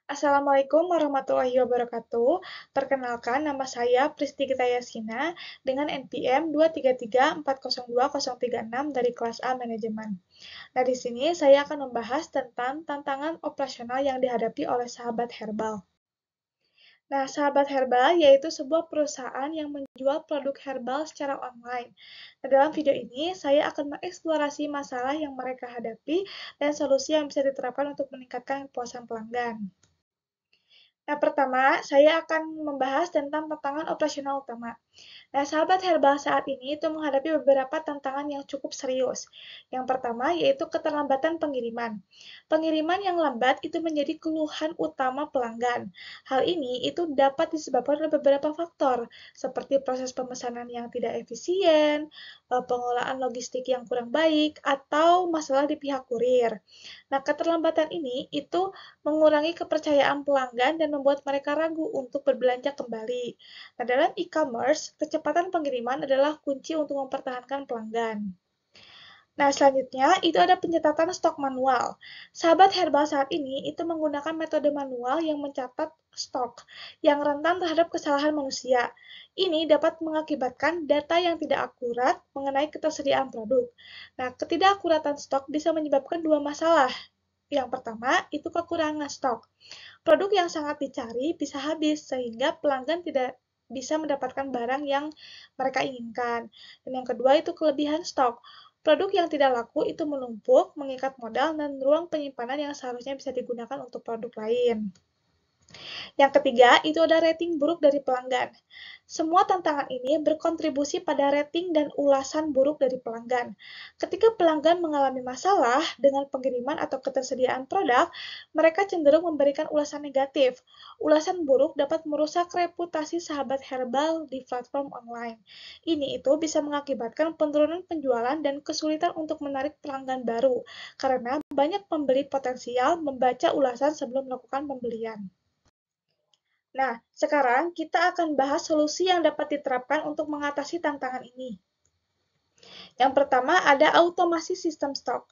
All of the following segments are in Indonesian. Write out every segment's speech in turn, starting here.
Assalamualaikum warahmatullahi wabarakatuh. Perkenalkan, nama saya Pristi Gita Yasina dengan NPM 233402036 dari kelas A Manajemen. Nah, di sini saya akan membahas tentang tantangan operasional yang dihadapi oleh sahabat herbal. Nah, sahabat herbal yaitu sebuah perusahaan yang menjual produk herbal secara online. Nah, dalam video ini, saya akan mengeksplorasi masalah yang mereka hadapi dan solusi yang bisa diterapkan untuk meningkatkan kepuasan pelanggan. Nah, pertama, saya akan membahas tentang tantangan operasional utama. Nah, sahabat herbal saat ini itu menghadapi beberapa tantangan yang cukup serius. Yang pertama yaitu keterlambatan pengiriman. Pengiriman yang lambat itu menjadi keluhan utama pelanggan. Hal ini itu dapat disebabkan oleh beberapa faktor, seperti proses pemesanan yang tidak efisien, pengelolaan logistik yang kurang baik, atau masalah di pihak kurir. Nah, keterlambatan ini itu mengurangi kepercayaan pelanggan dan membuat mereka ragu untuk berbelanja kembali. Nah, dalam e-commerce, kecepatan pengiriman adalah kunci untuk mempertahankan pelanggan. Nah, selanjutnya itu ada pencatatan stok manual. Sahabat herbal saat ini itu menggunakan metode manual yang mencatat stok yang rentan terhadap kesalahan manusia. Ini dapat mengakibatkan data yang tidak akurat mengenai ketersediaan produk. Nah, ketidakakuratan stok bisa menyebabkan dua masalah. Yang pertama, itu kekurangan stok. Produk yang sangat dicari bisa habis, sehingga pelanggan tidak bisa mendapatkan barang yang mereka inginkan. Dan yang kedua itu kelebihan stok. Produk yang tidak laku itu menumpuk, mengikat modal, dan ruang penyimpanan yang seharusnya bisa digunakan untuk produk lain. Yang ketiga, itu ada rating buruk dari pelanggan. Semua tantangan ini berkontribusi pada rating dan ulasan buruk dari pelanggan. Ketika pelanggan mengalami masalah dengan pengiriman atau ketersediaan produk, mereka cenderung memberikan ulasan negatif. Ulasan buruk dapat merusak reputasi sahabat herbal di platform online. Ini itu bisa mengakibatkan penurunan penjualan dan kesulitan untuk menarik pelanggan baru, karena banyak pembeli potensial membaca ulasan sebelum melakukan pembelian. Nah, sekarang kita akan bahas solusi yang dapat diterapkan untuk mengatasi tantangan ini. Yang pertama ada automasi sistem stok.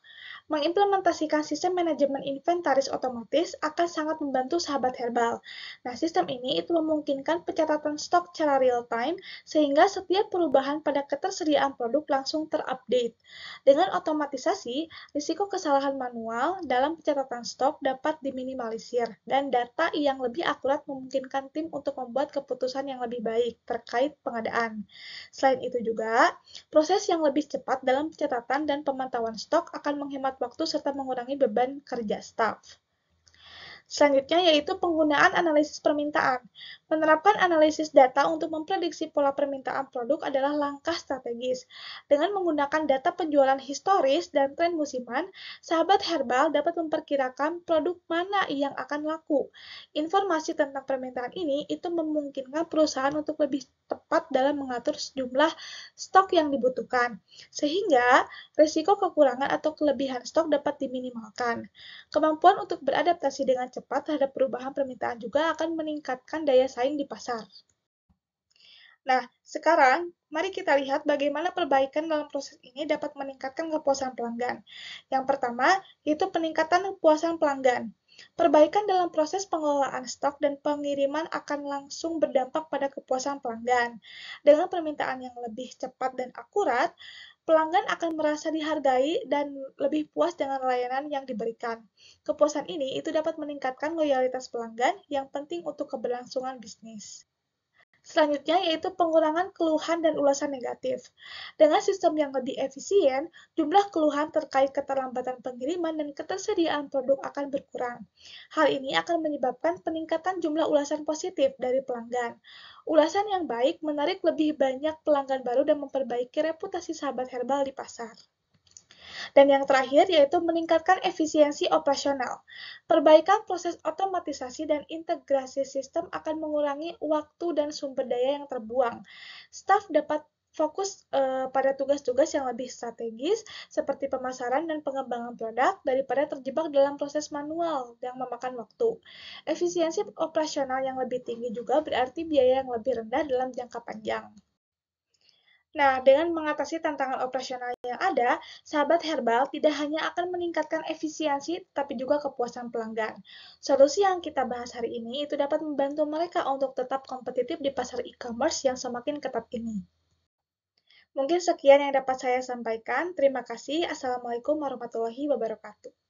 Mengimplementasikan sistem manajemen inventaris otomatis akan sangat membantu sahabat herbal. Nah, sistem ini itu memungkinkan pencatatan stok secara real time sehingga setiap perubahan pada ketersediaan produk langsung terupdate. Dengan otomatisasi, risiko kesalahan manual dalam pencatatan stok dapat diminimalisir dan data yang lebih akurat memungkinkan tim untuk membuat keputusan yang lebih baik terkait pengadaan. Selain itu juga, proses yang lebih cepat dalam pencatatan dan pemantauan stok akan menghemat waktu serta mengurangi beban kerja staf. Selanjutnya yaitu penggunaan analisis permintaan. Menerapkan analisis data untuk memprediksi pola permintaan produk adalah langkah strategis. Dengan menggunakan data penjualan historis dan tren musiman, sahabat herbal dapat memperkirakan produk mana yang akan laku. Informasi tentang permintaan ini itu memungkinkan perusahaan untuk lebih tepat dalam mengatur jumlah stok yang dibutuhkan, sehingga risiko kekurangan atau kelebihan stok dapat diminimalkan. Kemampuan untuk beradaptasi dengan cepat terhadap perubahan permintaan juga akan meningkatkan daya saing di pasar. Nah, sekarang mari kita lihat bagaimana perbaikan dalam proses ini dapat meningkatkan kepuasan pelanggan. Yang pertama, yaitu peningkatan kepuasan pelanggan. Perbaikan dalam proses pengelolaan stok dan pengiriman akan langsung berdampak pada kepuasan pelanggan. Dengan permintaan yang lebih cepat dan akurat, pelanggan akan merasa dihargai dan lebih puas dengan layanan yang diberikan. Kepuasan ini itu dapat meningkatkan loyalitas pelanggan yang penting untuk keberlangsungan bisnis. Selanjutnya yaitu pengurangan keluhan dan ulasan negatif. Dengan sistem yang lebih efisien, jumlah keluhan terkait keterlambatan pengiriman dan ketersediaan produk akan berkurang. Hal ini akan menyebabkan peningkatan jumlah ulasan positif dari pelanggan. Ulasan yang baik menarik lebih banyak pelanggan baru dan memperbaiki reputasi sahabat herbal di pasar. Dan yang terakhir yaitu meningkatkan efisiensi operasional. Perbaikan proses otomatisasi dan integrasi sistem akan mengurangi waktu dan sumber daya yang terbuang. Staf dapat fokus pada tugas-tugas yang lebih strategis seperti pemasaran dan pengembangan produk daripada terjebak dalam proses manual yang memakan waktu. Efisiensi operasional yang lebih tinggi juga berarti biaya yang lebih rendah dalam jangka panjang. Nah, dengan mengatasi tantangan operasional yang ada, sahabat herbal tidak hanya akan meningkatkan efisiensi, tapi juga kepuasan pelanggan. Solusi yang kita bahas hari ini itu dapat membantu mereka untuk tetap kompetitif di pasar e-commerce yang semakin ketat ini. Mungkin sekian yang dapat saya sampaikan. Terima kasih. Assalamualaikum warahmatullahi wabarakatuh.